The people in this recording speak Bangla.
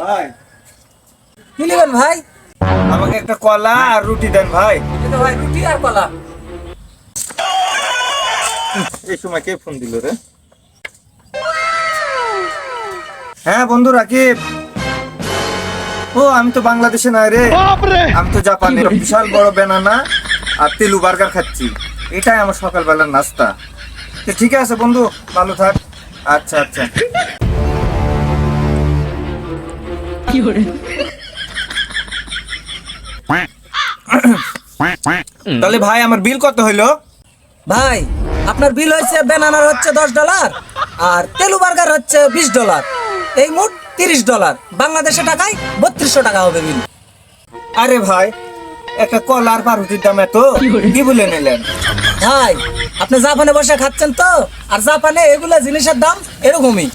ভাই কি নেবেন ভাই? আমাকে একটা কলা আর রুটি দেন ভাই। এই তো ভাই রুটি আর কলা। এই সময় কে ফোন দিল রে? হ্যাঁ বন্ধু রাকিব। ও আমি তো বাংলাদেশে নাই রে, আমি তো জাপানে। বিশাল বড় ব্যানানা আর তেলু বার্গার খাচ্ছি, এটাই আমার সকালবেলার নাস্তা। তো ঠিক আছে বন্ধু, ভালো থাক। আচ্ছা আচ্ছা। তাহলে ভাই আমার বিল কত হইলো? ভাই আপনার বিল হচ্ছে বেনানার হচ্ছে $10 আর তেলু বার্গার হচ্ছে $20, এই মোট $30। বাংলাদেশে টাকায় 3200 টাকা হবে বিল। আরে ভাই, একটা কলা আর পাউরুটির দাম এত কি বলে নিলেন? ভাই আপনি জাপানে বসে খাচ্ছেন তো, আর জাপানে এগুলা জিনিসের দাম এরকমই।